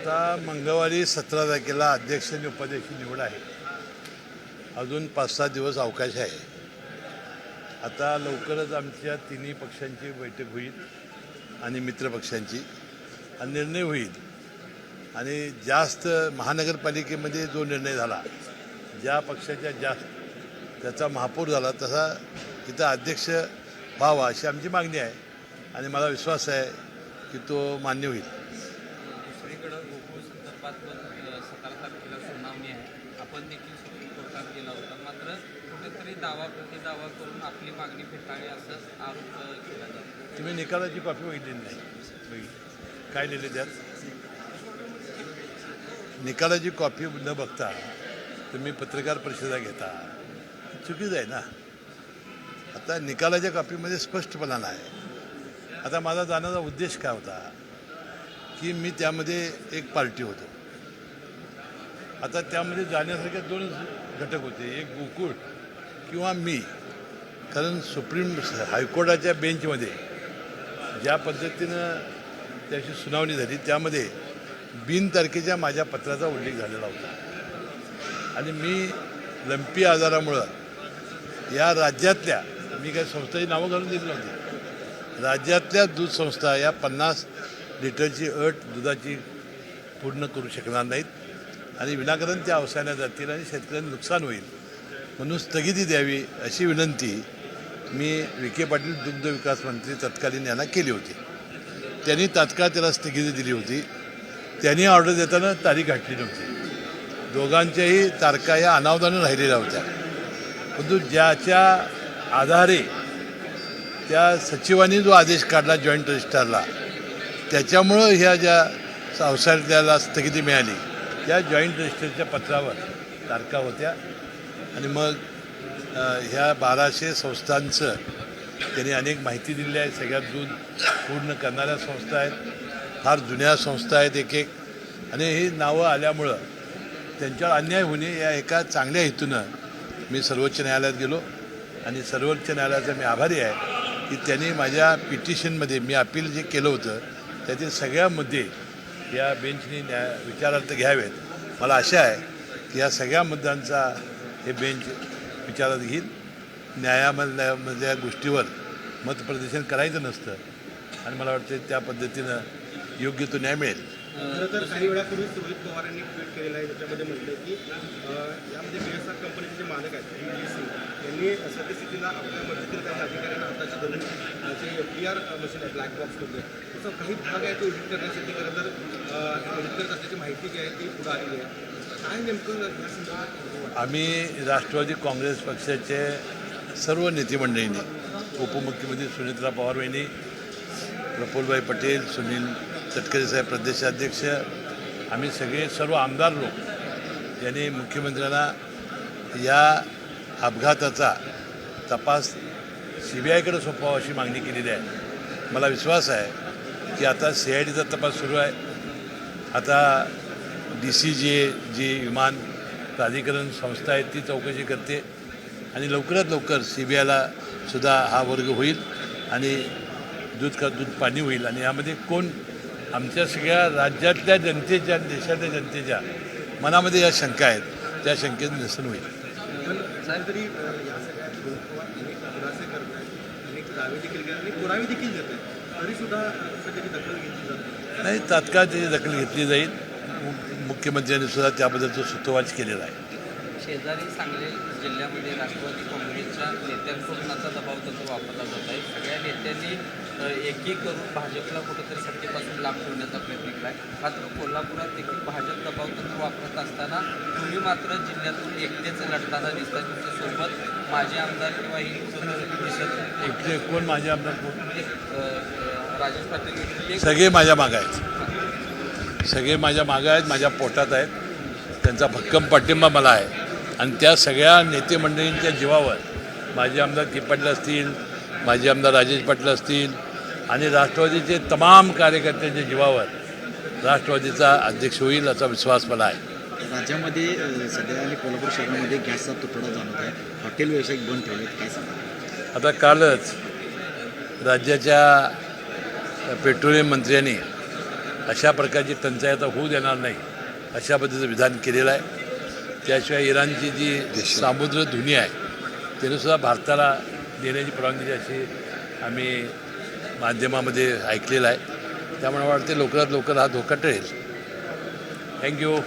आता मंगळवारी 17 तारखेला अध्यक्ष आणि उपाध्यक्ष निवड आहे. अजून 5-6 दिवस अवकाश आहे. आता लवकरच आमच्या तिन्ही पक्षांची बैठक होईल आणि मित्रपक्षांची आणि निर्णय होईल. आणि जास्त महानगरपालिकेमध्ये जो निर्णय झाला, ज्या पक्षाच्या जास्त त्याचा महापौर झाला, तसा इथं अध्यक्ष व्हावा अशी आमची मागणी आहे आणि मला विश्वास आहे की तो मान्य होईल. दुसरीकडं गोकुळ संदर्भात पण 17 तारखेला सुनावणी आहे. आपण देखील सुप्रीम कोर्टात गेला होता, मात्र कुठेतरी प्रतिदावा करून आपली मागणी फेटाळली असं आरोप केला जातो. तुम्ही निकालाची कॉपी बघितलेली नाही? काय लिहिले त्यात? निकालाची कॉपी न बघता तुम्ही पत्रकार परिषदा घेता, चुकीचं आहे ना. आता निकालाच्या कॉपीमध्ये स्पष्टपणा नाही. आता माझा जाण्याचा उद्देश काय होता की मी त्यामध्ये एक पार्टी होतो. आता त्यामध्ये जाण्यासारखे 2 घटक होते, एक गोकुळ किंवा मी. कारण सुप्रीम हायकोर्टाच्या बेंचमध्ये ज्या पद्धतीनं त्याची सुनावणी झाली त्यामध्ये बिनतारखेच्या माझ्या पत्राचा उल्लेख झालेला होता आणि मी लंपी आजारामुळं या राज्यातल्या, मी काही संस्थाची नावं घालून दिली नव्हती, राज्यातल्या दूध संस्था या 50 लिटरची अट दुधाची पूर्ण करू शकणार नाहीत आणि विनाकारण त्या अवसायाला जातील आणि शेतकऱ्यांना नुकसान होईल. म्हणून स्थगिती द्यावी अशी विनंती मी विखे पाटील दुग्ध विकास मंत्री तत्कालीन यांना केली होती. त्यांनी तात्काळ त्याला स्थगिती दिली होती. त्यांनी ऑर्डर देताना तारीख गाठली नव्हती. दोघांच्याही तारखा या अनावधानं राहिलेल्या होत्या. परंतु ज्याच्या आधारे त्या सचिवांनी जो आदेश काढला जॉईंट रजिस्ट्रारला, त्याच्यामुळं ह्या ज्या व्यवसायाला स्थगिती मिळाली त्या जॉईंट रजिस्ट्रारच्या पत्रावर तारखा होत्या. आणि मग ह्या 1200 संस्थांचं त्यांनी अनेक माहिती दिली आहे. सगळ्यात दूध पूर्ण करणाऱ्या संस्था आहेत, फार जुन्या संस्था आहेत एक एक. आणि ही नावं आल्यामुळं त्यांच्यावर अन्याय होणे या एका चांगल्या हेतूनं मी सर्वोच्च न्यायालयात गेलो आणि सर्वोच्च न्यायालयाचा मी आभारी आहे की त्यांनी माझ्या पिटिशनमध्ये मी अपील जे केलं होतं त्यातील सगळ्या मुद्दे या बेंचनी विचारार्थ घ्यावेत. मला आशा आहे की या सगळ्या मुद्द्यांचा हे बेंच विचारात घेईल. न्यायामधल्या गोष्टीवर मतप्रदर्शन करायचं नसतं आणि मला वाटतं त्या पद्धतीनं योग्य तो न्याय मिळेल. खरं तर काही वेळापूर्वी रोहित पवारांनी ट्विट केलेलं आहे, त्याच्यामध्ये म्हटलं की यामध्ये BSR कंपनीचे जे मालक आहेत BDC यांनी सत्यस्थितीला आपल्या मदतीतील काही अधिकाऱ्यांना हाताची धरून जे PR मशीन आहे ब्लॅक बॉक्समध्ये त्याचा काही भाग आहे तो एडिट करण्यासाठी खरं तर एडिट करत असल्याची माहिती जी आहे ती पुढे आलेली आहे. काय नेमकं आम्ही राष्ट्रवादी काँग्रेस पक्षाचे सर्व नेते मंडळींनी, उपमुख्यमंत्री सुनेत्रा पवार यांनी, प्रफुल्लभाई पटेल, सुनील तटकरे साहेब प्रदेशाध्यक्ष, आम्ही सगळे सर्व आमदार लोक यांनी मुख्यमंत्र्यांना या अपघाताचा तपास CBIकडे सोपवावा अशी मागणी केलेली आहे. मला विश्वास आहे की आता CIDचा तपास सुरू आहे. आता DCGA जी विमान प्राधिकरण संस्था आहे ती चौकशी करते आणि लवकरात लवकर CBIला सुद्धा हा वर्ग होईल आणि दूध पाणी होईल. आणि यामध्ये कोण आमच्या सगळ्या राज्यातल्या जनतेच्या, देशातल्या जनतेच्या मनामध्ये या शंका आहेत, त्या शंकेचं निरसन होईल. पण तरी या सगळ्या खुलासे करत आहेत, अनेक दावे देखील केले आणि पुरावे देखील देत आहेत, तरीसुद्धा त्याची दखल घेतली जाते नाही. तात्काळ त्याची दखल घेतली जाईल. मुख्यमंत्र्यांनी सुद्धा त्याबद्दलचं सूतोवाच केलेला आहे. शेजारी सांगली जिल्ह्यामध्ये राष्ट्रवादी काँग्रेसच्या नेत्यांकडून आता दबावतंत्र वापरला जात आहे. सगळ्या नेत्यांनी एकी करून भाजपला कुठंतरी सत्तेपासून लांब ठेवण्याचा प्रयत्न केला आहे. मात्र कोल्हापुरात देखील भाजप दबावतंत्र वापरत असताना तुम्ही मात्र जिल्ह्यातून एकटेच लढताना दिसतात. तुमच्यासोबत माजी आमदार किंवा ही दिसत एकटे कोण माझे आमदार कोण? राजेश पाटील सगळे माझ्या मागं आहेत. सगळे माझ्या मागं आहेत, माझ्या पोटात आहेत. त्यांचा भक्कम पाठिंबा मला आहे आणि त्या सगळ्या नेते मंडळींच्या जीवावर माजी आमदार के पाटील असतील, माजी आमदार राजेश पाटील असतील आणि राष्ट्रवादीचे तमाम कार्यकर्त्यांच्या जीवावर राष्ट्रवादीचा अध्यक्ष होईल असा विश्वास मला आहे. राज्यामध्ये सध्या आणि कोल्हापूर शहरामध्ये गॅसचा तुटवडा जाणवत आहे. हॉटेल व्यावसायिक बंद ठेवलेत, काय सांगा? आता कालच राज्याच्या पेट्रोलियम मंत्र्यांनी अशा प्रकारची टंचाई आता होऊ देणार नाही अशा पद्धतीचं विधान केलेलं आहे. त्याशिवाय इराणची जी सामुद्रधुनी आहे त्यानुसुद्धा भारताला देण्याची परवानगी अशी आम्ही माध्यमामध्ये ऐकलेलं आहे. त्यामुळे मला वाटते लवकरात लवकर हा धोका टळेल. थँक्यू.